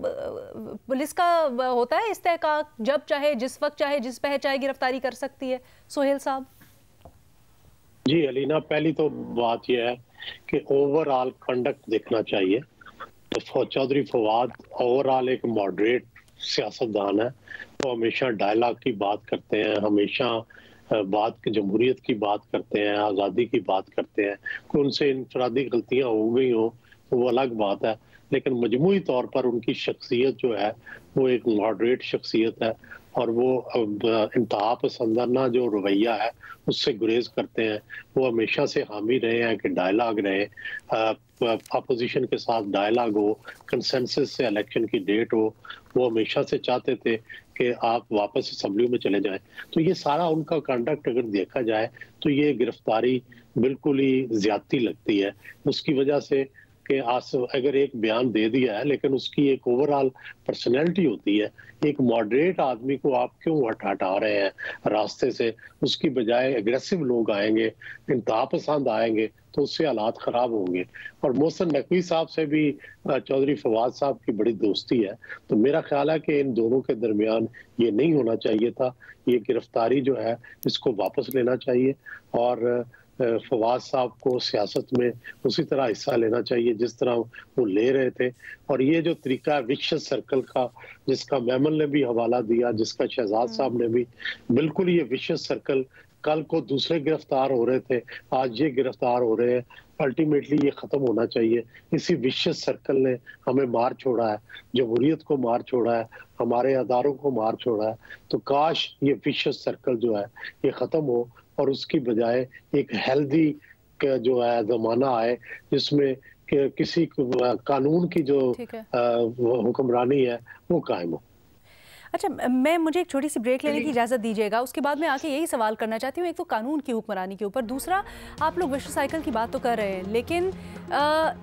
पुलिस का होता है इस्तेहकाक, जब चाहे जिस वक्त चाहे जिस पे चाहे गिरफ्तारी कर सकती है। सोहेल साहब जी। अलीना, पहली तो बात यह है कि ओवरऑल कंडक्ट देखना चाहिए। तो चौधरी फवाद ओवरऑल एक मॉडरेट सियासतदान है, वो हमेशा डायलॉग की बात करते हैं, हमेशा जमहूरियत की बात करते हैं, आज़ादी की बात करते हैं। कोई उनसे इनफरादी गलतियां हो गई हो तो वो अलग बात है, लेकिन मजमूई तौर पर उनकी शख्सियत जो है वो एक मॉडरेट शख्सियत है, और वो इंतहा पसंदाना जो रवैया है उससे गुरेज करते हैं। वो हमेशा से हामी रहे हैं कि डायलॉग रहे, अपोजिशन के साथ डायलॉग हो, कंसेंसस से इलेक्शन की डेट हो। वो हमेशा से चाहते थे कि आप वापस असेंबली में चले जाएं। तो ये सारा उनका कंडक्ट अगर देखा जाए तो ये गिरफ्तारी बिल्कुल ही ज्यादती लगती है। उसकी वजह से कि अगर एक बयान दे दिया है लेकिन उसकी एक ओवरऑल पर्सनैलिटी होती है। एक मॉडरेट आदमी को आप क्यों हटा रहे हैं रास्ते से? उसकी बजाय एग्रेसिव लोग आएंगे, इंतहा पसंद आएंगे, तो उससे हालात खराब होंगे। और मोहसिन नकवी साहब से भी चौधरी फवाद साहब की बड़ी दोस्ती है, तो मेरा ख्याल है कि इन दोनों के दरमियान ये नहीं होना चाहिए था। ये गिरफ्तारी जो है इसको वापस लेना चाहिए और फवाद साहब को सियासत में उसी तरह हिस्सा लेना चाहिए जिस तरह वो ले रहे थे। और ये जो तरीका विशियस सर्कल का, जिसका मेमन ने भी हवाला दिया, जिसका शहजाद साहब ने भी, बिल्कुल ये विशियस सर्कल, कल को दूसरे गिरफ्तार हो रहे थे, आज ये गिरफ्तार हो रहे हैं, अल्टीमेटली ये खत्म होना चाहिए। इसी विशियस सर्कल ने हमें मार छोड़ा है, जमहूरियत को मार छोड़ा है, हमारे अदारों को मार छोड़ा है। तो काश ये विशियस सर्कल जो है ये खत्म हो और उसकी बजाय एक हेल्दी जो है जमाना आए जिसमें किसी कानून की जो हुक्मरानी है वो कायम हो। अच्छा, मुझे एक छोटी सी ब्रेक लेने की इजाज़त दीजिएगा, उसके बाद मैं आके यही सवाल करना चाहती हूँ। एक तो कानून की हुक्मरानी के ऊपर, दूसरा आप लोग विश्व साइकिल की बात तो कर रहे हैं, लेकिन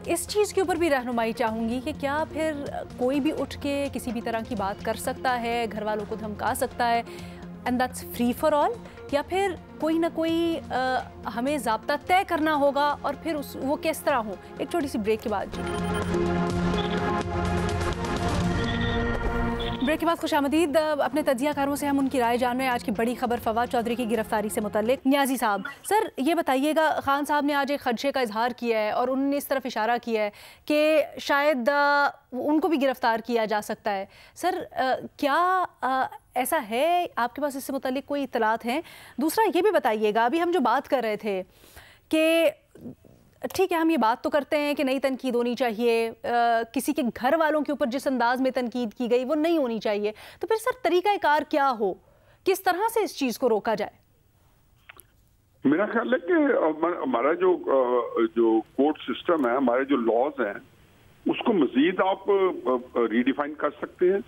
इस चीज़ के ऊपर भी रहनुमाई चाहूँगी कि क्या फिर कोई भी उठ के किसी भी तरह की बात कर सकता है, घर वालों को धमका सकता है, and that's free for all, या फिर कोई ना कोई हमें ज़ाब्ता तय करना होगा और फिर वो किस तरह हो? एक छोटी सी ब्रेक के बाद खुशामदीद। अपने तज्जियाकारों से हम उनकी राय जान रहे हैं। आज की बड़ी खबर फवाद चौधरी की गिरफ्तारी से मुतल्लिक। न्याजी साहब, सर ये बताइएगा, खान साहब ने आज एक खदशे का इजहार किया है और उन्होंने इस तरफ इशारा किया है कि शायद उनको भी गिरफ्तार किया जा सकता है। सर क्या ऐसा है? आपके पास इससे मुतल्लिक कोई इत्तलात हैं? दूसरा ये भी बताइएगा, अभी हम जो बात कर रहे थे कि ठीक है, हम ये बात तो करते हैं कि नई तनकीद होनी चाहिए, किसी के घर वालों के ऊपर जिस अंदाज में तनकीद की गई वो नहीं होनी चाहिए, तो फिर सर तरीक़ाकार क्या हो, किस तरह से इस चीज़ को रोका जाए? मेरा ख्याल है कि हमारा जो कोर्ट सिस्टम है, हमारे जो लॉज हैं, उसको मजीद आप रीडिफाइन कर सकते हैं।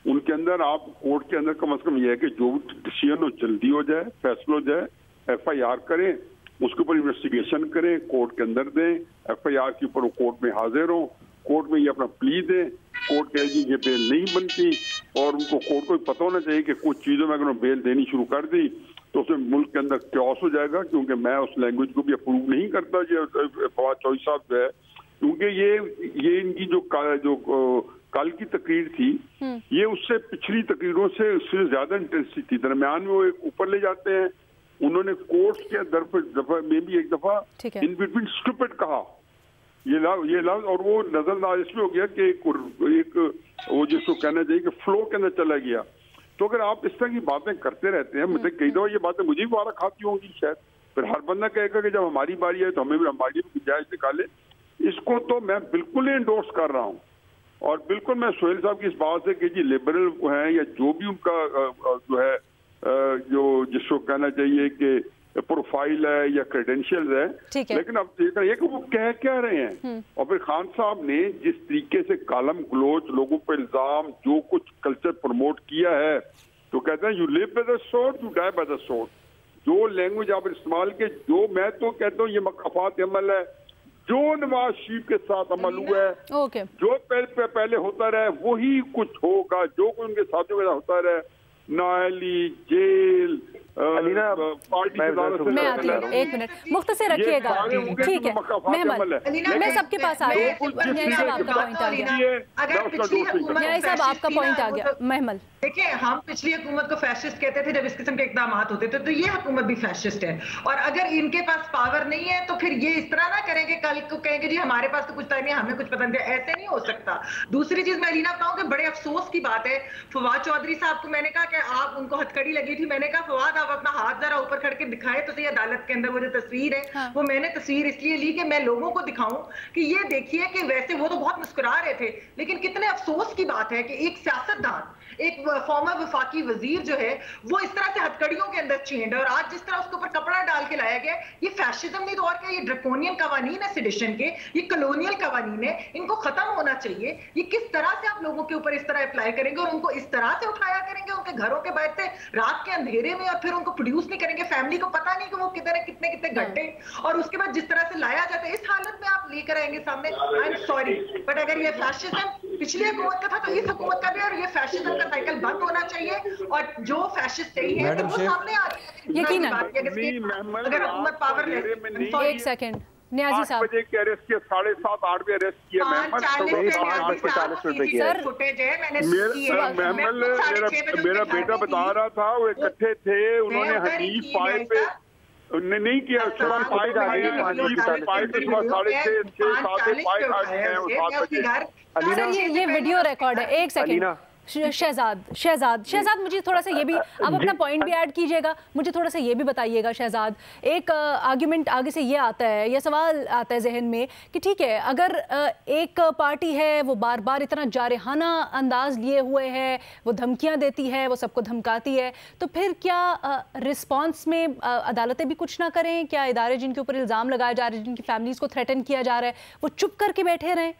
उनके अंदर आप कोर्ट के अंदर कम से कम यह है कि जो डिसीजन हो जल्दी हो जाए, फैसला हो जाए, FIR करें, उसके ऊपर इन्वेस्टिगेशन करें, कोर्ट के अंदर दें, FIR के ऊपर वो कोर्ट में हाजिर हों, कोर्ट में ये अपना प्ली दें, कोर्ट कहेगी ये बेल नहीं बनती, और उनको कोर्ट को पता होना चाहिए कि कुछ चीज़ों में अगर बेल देनी शुरू कर दी तो उसमें मुल्क के अंदर क्योस हो जाएगा। क्योंकि मैं उस लैंग्वेज को भी अप्रूव नहीं करता जो फवाद चौधरी साहब जो है, क्योंकि ये इनकी जो कल की तकरीर थी, ये उससे पिछली तकरीरों से उससे ज्यादा इंटेंसिटी थी। दरमियान में वो ऊपर ले जाते हैं। उन्होंने कोर्ट के दफा में भी एक दफा इन बिटवीन स्टूपिड कहा, ये लफ्ज, और वो नजरअंदाज इसमें हो गया कि एक वो जिसको कहना चाहिए कि फ्लो के अंदर चला गया। तो अगर आप इस तरह की बातें करते रहते हैं, मतलब कई दफा ये बातें मुझे भी वारा खाती होंगी शायद, फिर हर बंदा कहेगा कि जब हमारी बारी है तो हमें भी हमारी भी गुंजाइश निकाले। इसको तो मैं बिल्कुल इंडोर्स कर रहा हूँ, और बिल्कुल मैं सोहेल साहब की इस बात से कि जी लिबरल हैं या जो भी उनका जो है जो जिसको कहना चाहिए कि प्रोफाइल है या क्रेडेंशियल्स है, लेकिन अब देख रहे हैं कि वो कह क्या रहे हैं। और फिर खान साहब ने जिस तरीके से गालम गलोच, लोगों पर इल्जाम, जो कुछ कल्चर प्रमोट किया है, तो कहते हैं you live by the sword, you die by the sword. जो लैंग्वेज आप इस्तेमाल के, जो मैं तो कहता हूँ ये मकाफात अमल है, जो नवाज शरीफ के साथ अमल हुआ है, जो पहले होता रहा वही कुछ होगा, जो कुछ उनके साथियों के साथ होता रहा, नाली, जेल, पार्टी मैं आती हूँ, एक मिनट मुख्तसर रखिएगा, ठीक है मैं सबके पास आ गया, आपका पॉइंट आ गया, साहब आपका पॉइंट आ गया। महमल, देखिए, हम पिछली हुकूमत को फैशिस्ट कहते थे जब इस किस्म के इकदाम होते थे, तो ये हुकूमत भी फैशिस्ट है। और अगर इनके पास पावर नहीं है तो फिर ये इस तरह ना करेंगे, कल को कहेंगे जी हमारे पास तो कुछ नहीं, हमें कुछ पता नहीं। ऐसे नहीं हो सकता। दूसरी चीज मैं अलीना बताऊं कि बड़े अफसोस की बात है, फवाद चौधरी साहब को मैंने कहा कि आप उनको हथकड़ी लगी थी, मैंने कहा फवाद आप अपना हाथ जरा ऊपर करके दिखाए तो सही अदालत के अंदर वो जो तस्वीर है, हाँ। वो मैंने तस्वीर इसलिए ली कि मैं लोगों को दिखाऊं कि ये देखिए कि वैसे वो तो बहुत मुस्कुरा रहे थे, लेकिन कितने अफसोस की बात है कि एक सियासतदान, एक फॉर्मर वफाकी वजीर जो है वो इस तरह से हथकड़ियों के अंदर चेंड है, और आज जिस तरह उसके ऊपर कपड़ा डाल के लाया गया, ये फैशिज्म नहीं तो और क्या, ये ड्रकोनियन कवानीन है सेडिशन के, ये कॉलोनियल कवानीन है, इनको खत्म होना चाहिए। ये किस तरह से आप लोगों के ऊपर इस तरह अप्लाई करेंगे और उनको इस तरह से उठाया करेंगे उनके घरों के बाहर से रात के अंधेरे में, और फिर उनको प्रोड्यूस नहीं करेंगे, फैमिली को पता नहीं कि वो किधर है, कितने कितने घंटे, और उसके बाद जिस तरह से लाया जाता है इस हालत में आप लेकर आएंगे सामने। आई एम सॉरी, बट अगर ये फैशिज्म पिछली हुकूमत का था तो इस हुकूमत का भी, और ये फैशिज्म का साइकिल बंद होना चाहिए, और जो फैशिस्ट सही है तो वो सामने आ जाए। यकीनन अगर हुकूमत पावरलेस। एक सेकंड, न्याजी साहब 8 बजे के अरेस्ट किया, 7:30 8 बजे अरेस्ट किया। मेरा बेटा बता रहा था वो इकट्ठे थे, उन्होंने हनीफ पाए पे नहीं किया, ये वीडियो रिकॉर्ड है। एक सेकंड शहजाद मुझे थोड़ा सा ये भी, आप अपना पॉइंट भी ऐड कीजिएगा, मुझे थोड़ा सा ये भी बताइएगा शहजाद। एक आर्ग्यूमेंट आगे से ये आता है, ये सवाल आता है जहन में कि ठीक है, अगर एक पार्टी है वो बार बार इतना जारहाना अंदाज लिए हुए है, वो धमकियां देती है, वो सबको धमकाती है, तो फिर क्या रिस्पॉन्स में अदालतें भी कुछ ना करें? क्या इदारे जिनके ऊपर इल्ज़ाम लगाए जा रहे हैं, जिनकी फैमिलीज को थ्रेटन किया जा रहा है, वो चुप करके बैठे रहें?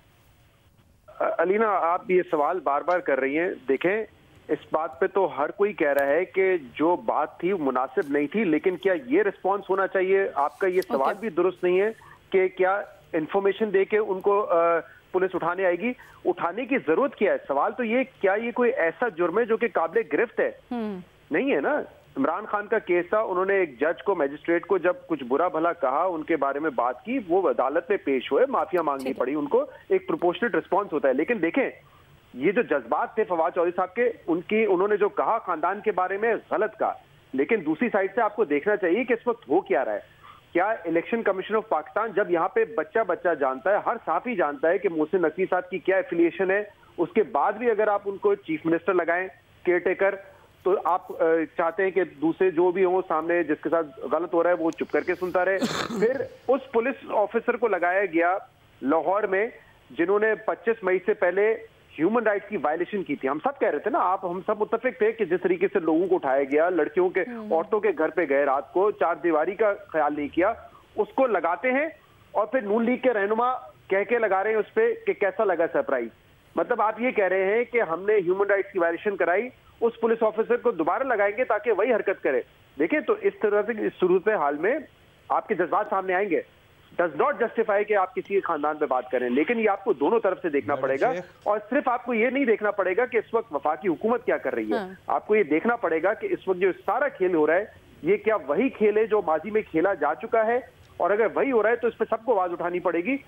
अलीना, आप ये सवाल बार बार कर रही हैं। देखें, इस बात पे तो हर कोई कह रहा है कि जो बात थी मुनासिब नहीं थी, लेकिन क्या ये रिस्पांस होना चाहिए? आपका ये सवाल भी दुरुस्त नहीं है कि क्या इंफॉर्मेशन दे के उनको पुलिस उठाने आएगी? उठाने की जरूरत क्या है? सवाल तो ये, क्या ये कोई ऐसा जुर्म है जो कि काबिल गिरफ्त है? नहीं है ना। इमरान खान का केस था, उन्होंने एक जज को, मैजिस्ट्रेट को जब कुछ बुरा भला कहा, उनके बारे में बात की, वो अदालत में पेश हुए, माफिया मांगनी पड़ी उनको, एक प्रोपोर्शनेट रिस्पॉन्स होता है। लेकिन देखें, ये जो जज्बात थे फवाद चौधरी साहब के, उन्होंने जो कहा खानदान के बारे में, गलत कहा। लेकिन दूसरी साइड से आपको देखना चाहिए कि इस वक्त हो क्या रहा है। क्या इलेक्शन कमीशन ऑफ पाकिस्तान, जब यहाँ पे बच्चा जानता है, हर सहाफी जानता है कि मोहसिन नकवी साहब की क्या एफिलिएशन है, उसके बाद भी अगर आप उनको चीफ मिनिस्टर लगाएं, केयरटेकर, तो आप चाहते हैं कि दूसरे जो भी हो सामने जिसके साथ गलत हो रहा है वो चुप करके सुनता रहे। फिर उस पुलिस ऑफिसर को लगाया गया लाहौर में जिन्होंने 25 मई से पहले ह्यूमन राइट्स की वायलेशन की थी। हम सब कह रहे थे ना, हम सब मुत्तफिक थे कि जिस तरीके से लोगों को उठाया गया, लड़कियों के, औरतों के घर पे गए रात को, चार दीवारी का ख्याल नहीं किया, उसको लगाते हैं और फिर नून लीग के रहनुमा कह के लगा रहे हैं उस पर कि कैसा लगा सरप्राइज। मतलब आप ये कह रहे हैं कि हमने ह्यूमन राइट्स की वायलेशन कराई, उस पुलिस ऑफिसर को दोबारा लगाएंगे ताकि वही हरकत करे। देखिए, तो इस तरह से इस सूरत हाल में आपके जज्बात सामने आएंगे। डज नॉट जस्टिफाई कि आप किसी के खानदान पे बात करें, लेकिन ये आपको दोनों तरफ से देखना पड़ेगा। और सिर्फ आपको ये नहीं देखना पड़ेगा कि इस वक्त वफाकी हुकूमत क्या कर रही है, आपको ये देखना पड़ेगा कि इस वक्त जो सारा खेल हो रहा है, ये क्या वही खेल है जो माजी में खेला जा चुका है? और अगर वही हो रहा है तो इस पर सबको आवाज उठानी पड़ेगी।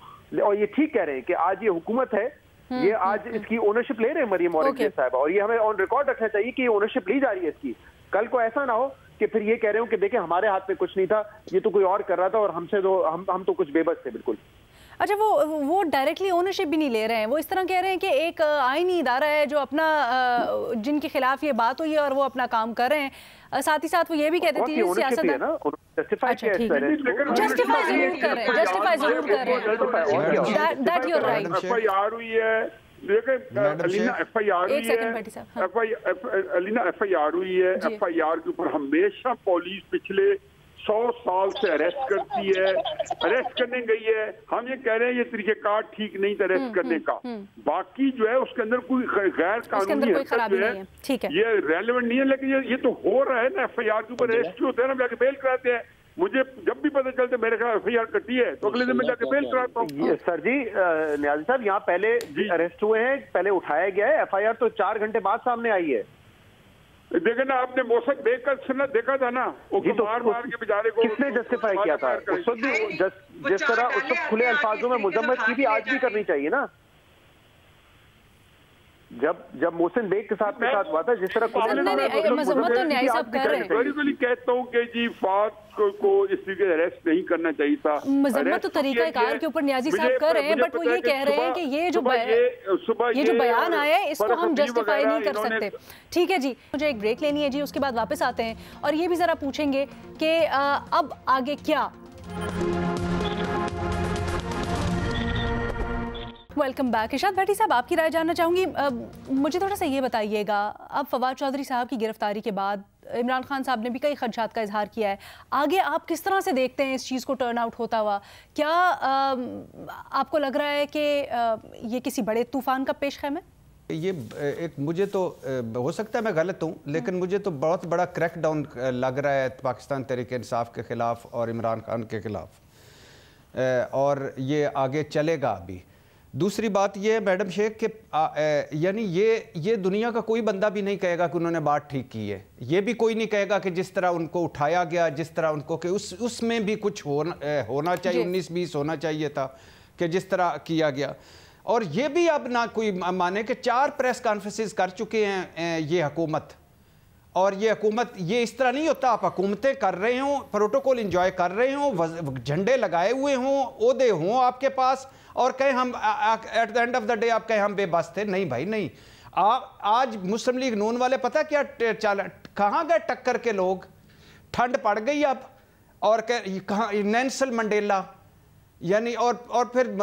और ये ठीक कह रहे हैं कि आज ये हुकूमत है, ये आज इसकी ओनरशिप ले रहे हैं मरियम औरंगजेब साहब, और ये हमें ऑन रिकॉर्ड रखना चाहिए कि ये ओनरशिप ली जा रही है इसकी। कल को ऐसा ना हो कि फिर ये कह रहे हो कि देखें हमारे हाथ में कुछ नहीं था, ये तो कोई और कर रहा था और हमसे तो हम तो कुछ बेबस थे। बिल्कुल। अच्छा, वो डायरेक्टली ओनरशिप भी नहीं ले रहे हैं, वो इस तरह कह रहे हैं कि एक आईनी इदारा है जो अपना, जिनके खिलाफ ये बात हुई है और वो अपना काम कर रहे हैं। साथ ही साथ वो ये भी कहते थे सियासतदान जस्टिफाई जरूर कर रहे हैं, that you are right. FIR हुई है, अलीना एफआईआर हुई है, एफआईआर के ऊपर हमेशा पुलिस पिछले 100 साल से अरेस्ट करती है, अरेस्ट करने गई है। हम ये कह रहे हैं ये तरीकेकार ठीक नहीं था अरेस्ट करने का। बाकी जो है उसके अंदर कोई गैर कानूनी हरकत जो है ये रेलेवेंट नहीं है, लेकिन ये तो हो रहा है ना। एफआईआर के ऊपर अरेस्ट होते हैं ना, जाके बेल कराते हैं। मुझे जब भी पता चलता है मेरे खिलाफ एफआईआर कटी है तो अगले दिन मैं जाके बेल कराता हूँ। सर जी, न्याजी साहब, यहाँ पहले अरेस्ट हुए हैं, पहले उठाया गया है, एफआईआर तो 4 घंटे बाद सामने आई है। देखे ना, आपने मौसम देखकर देखा था ना, वो तो मार के बेचारे को किसने जस्टिफाई किया था? उस वक्त भी जिस तरह उस वक्त खुले अल्फाजों में मुजम्मत की भी आज भी करनी चाहिए ना। जब मोहसिन बेग के साथ हुआ था, जिस तरह मजम्मत तो न्याय साहब कर रहे हैं। कहता हूँ कि जी फात को इस तरीके से अरेस्ट नहीं करना चाहिए था। मजम्मत तो तरीकाकार के ऊपर न्याजी साहब कर रहे हैं, बट वो ये कह रहे हैं कि ये जो बयान आया है इसको हम जस्टिफाई नहीं कर सकते। ठीक है जी, मुझे एक ब्रेक लेनी है जी, उसके बाद वापस आते हैं और ये भी जरा पूछेंगे कि अब आगे क्या। Welcome back. इरशाद भट्टी साहब, आपकी राय जानना चाहूँगी। मुझे थोड़ा सा ये बताइएगा, अब फवाद चौधरी साहब की गिरफ्तारी के बाद इमरान खान साहब ने भी कई खदशात का इजहार किया है, आगे आप किस तरह से देखते हैं इस चीज़ को टर्न आउट होता हुआ? क्या आपको लग रहा है कि ये किसी बड़े तूफान का पेशखैम है? ये एक, मुझे तो हो सकता है मैं गलत हूँ, लेकिन मुझे तो बहुत बड़ा क्रैकडाउन लग रहा है पाकिस्तान तहरीक इंसाफ के ख़िलाफ़ और इमरान खान के ख़िलाफ़, और ये आगे चलेगा भी। दूसरी बात ये है मैडम शेख कि यानी ये दुनिया का कोई बंदा भी नहीं कहेगा कि उन्होंने बात ठीक की है। ये भी कोई नहीं कहेगा कि जिस तरह उनको उठाया गया, जिस तरह उनको कि उसमें भी कुछ होना चाहिए, 19-20 होना चाहिए था कि जिस तरह किया गया। और ये भी अब ना कोई माने कि 4 प्रेस कॉन्फ्रेंसेस कर चुके हैं ये हुकूमत, और ये हुकूमत, ये इस तरह नहीं होता। आप हुकूमतें कर रहे हों, प्रोटोकॉल इंजॉय कर रहे हों, झंडे लगाए हुए हों, ओहदे हों आपके पास, और कहें हम at the end of the day आप कहें हम बेबस थे। नहीं भाई नहीं, आज मुस्लिम लीग नून वाले पता क्या कहाँ गए टक्कर के लोग, ठंड पड़ गई अब, और कहाँ नेल्सन मंडेला यानी, और फिर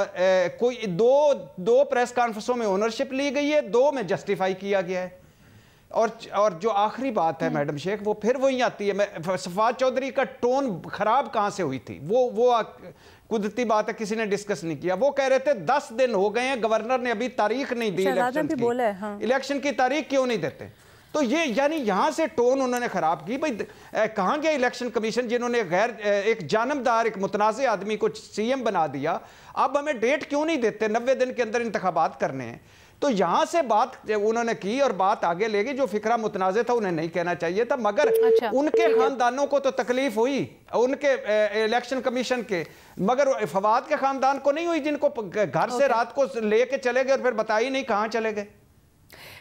कोई दो प्रेस कॉन्फ्रेंसों में ओनरशिप ली गई है, 2 में जस्टिफाई किया गया है। और जो आखिरी बात है मैडम शेख, वो फिर वही आती है, सफवाद चौधरी का टोन खराब कहाँ से हुई थी, वो कुदरती बात है, किसी ने डिस्कस नहीं किया। वो कह रहे थे 10 दिन हो गए हैं, गवर्नर ने अभी तारीख नहीं दी इलेक्शन की, हाँ। इलेक्शन की तारीख क्यों नहीं देते? तो ये यानी यहां से टोन उन्होंने खराब की। भाई कहां गया इलेक्शन कमीशन जिन्होंने एक जानबदार, एक मुतनाज़ आदमी को सीएम बना दिया? अब हमें डेट क्यों नहीं देते? 90 दिन के अंदर इंतखाबात करने हैं। तो यहां से बात उन्होंने की और बात आगे ले गई। जो फिक्रा मुतनाज़ था उन्हें नहीं कहना चाहिए था, मगर उनके खानदानों को तो तकलीफ हुई, उनके इलेक्शन कमीशन के, मगर फवाद के खानदान को नहीं हुई, जिनको घर से रात को लेके चले गए और फिर बताई नहीं कहाँ चले गए।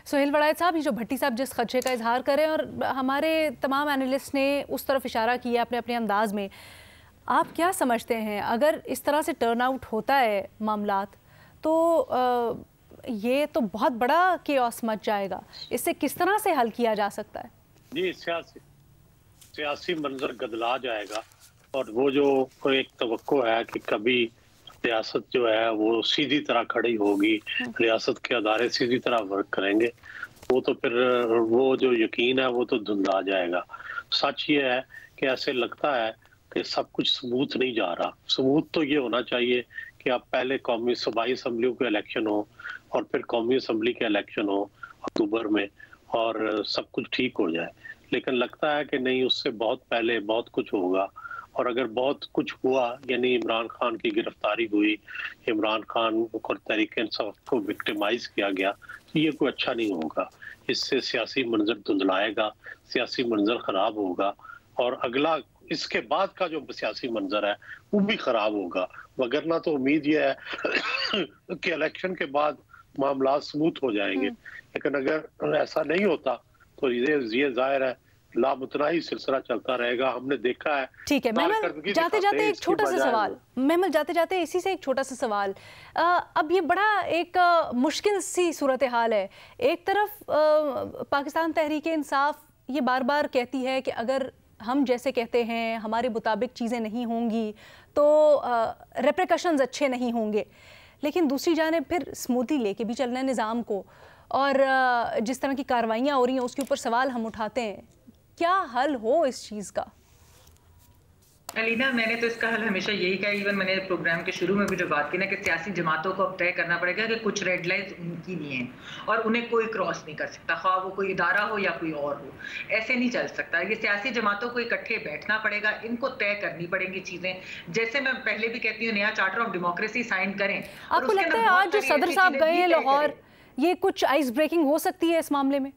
सोहेल वड़ायत साहब, ये जो भट्टी साहब जिस खदशे का इजहार करें, और हमारे तमाम एनालिस्ट ने उस तरफ इशारा किया अपने अपने अंदाज में, आप क्या समझते हैं अगर इस तरह से टर्न आउट होता है मामलात, तो ये तो बहुत बड़ा केओस मच जाएगा। इससे किस तरह से हल किया जा सकता है? जी, सियासी मंजर गदला जाएगा, और वो जो एक तवक्को है कि कभी रियासत जो है वो सीधी तरह खड़ी होगी, रियासत के अदारे सीधी तरह वर्क करेंगे, वो तो फिर वो जो यकीन है वो तो धुंधला जाएगा। सच ये है कि ऐसे लगता है कि सब कुछ स्मूथ नहीं जा रहा। स्मूथ तो ये होना चाहिए कि अब पहले कौमी सूबाई असम्बलियों के इलेक्शन हो और फिर कौमी असम्बली के इलेक्शन हो अक्टूबर में, और सब कुछ ठीक हो जाए। लेकिन लगता है कि नहीं, उससे बहुत पहले बहुत कुछ होगा। और अगर बहुत कुछ हुआ, यानी इमरान खान की गिरफ्तारी हुई, इमरान खान को तहरीक-ए-इंसाफ को विक्टिमाइज किया गया, तो ये कोई अच्छा नहीं होगा। इससे सियासी मंजर धुंधलाएगा, सियासी मंजर खराब होगा, और अगला इसके बाद का जो सियासी मंजर है वो भी खराब होगा। वगरना तो उम्मीद ये है कि इलेक्शन के बाद मामला स्मूथ हो जाएंगे, लेकिन अगर ऐसा नहीं होता तो ये जाहिर है लामुतनाही सिलसिला चलता रहेगा। हमने देखा है। ठीक है महमल, जाते जाते एक छोटा सा सवाल, महमल जाते जाते इसी से एक छोटा सा सवाल। अब ये बड़ा एक मुश्किल सी सूरत हाल है। एक तरफ पाकिस्तान तहरीक इंसाफ ये बार बार कहती है कि अगर हम जैसे कहते हैं, हमारे मुताबिक चीज़ें नहीं होंगी तो रेप्रिकॉशंस अच्छे नहीं होंगे, लेकिन दूसरी जानिब फिर स्मूथली लेके भी चलना है निज़ाम को, और जिस तरह की कार्रवाइयाँ हो रही हैं उसके ऊपर सवाल हम उठाते हैं। क्या हल हो इस चीज़ का? अलीना, मैंने तो इसका हल हमेशा यही कहा, इवन मैंने प्रोग्राम के शुरू में भी जो बात की ना कि सियासी जमातों को अब तय करना पड़ेगा कि कुछ रेड लाइन्स उनकी नहीं है और उन्हें कोई क्रॉस नहीं कर सकता, ख्वाह वो कोई इदारा हो या कोई और हो। ऐसे नहीं चल सकता। ये सियासी जमातों को इकट्ठे बैठना पड़ेगा, इनको तय करनी पड़ेंगी चीजें। जैसे मैं पहले भी कहती हूँ, नया चार्टर ऑफ डेमोक्रेसी साइन करें। आपको लगता है आज जो सदर साहब गए हैं लाहौर, ये कुछ आइस ब्रेकिंग हो सकती है इस मामले में?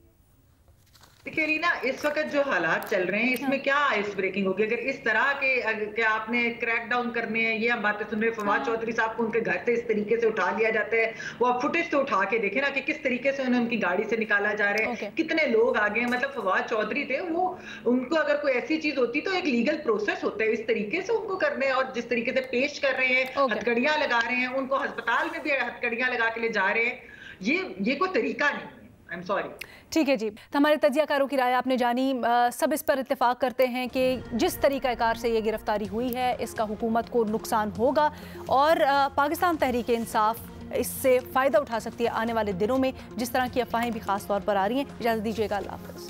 देखिए रीना, इस वक्त जो हालात चल रहे हैं इसमें क्या आइस ब्रेकिंग होगी? अगर इस तरह के आपने क्रैक डाउन करने हैं, ये हम बातें सुन रहे हैं, फवाद चौधरी साहब को उनके घर से इस तरीके से उठा लिया जाता है। वो आप फुटेज तो उठा के देखें ना कि किस तरीके से उन्हें उनकी गाड़ी से निकाला जा रहा है, कितने लोग आ गए हैं। मतलब फवाद चौधरी थे वो, उनको अगर कोई ऐसी चीज होती तो एक लीगल प्रोसेस होता है, इस तरीके से उनको करने, और जिस तरीके से पेश कर रहे हैं, हथकड़ियां लगा रहे हैं, उनको अस्पताल में भी हथकड़ियां लगा के ले जा रहे हैं, ये कोई तरीका नहीं है। I'm sorry. ठीक है जी, तो हमारे तजियाकारों की राय आपने जानी। सब इस पर इत्तेफाक करते हैं कि जिस तरीक़ाकार से ये गिरफ्तारी हुई है इसका हुकूमत को नुकसान होगा, और पाकिस्तान तहरीक इंसाफ इससे फ़ायदा उठा सकती है आने वाले दिनों में, जिस तरह की अफवाहें भी ख़ास तौर पर आ रही हैं। इजाज़त दीजिएगा, अल्लाह हाफ़िज़।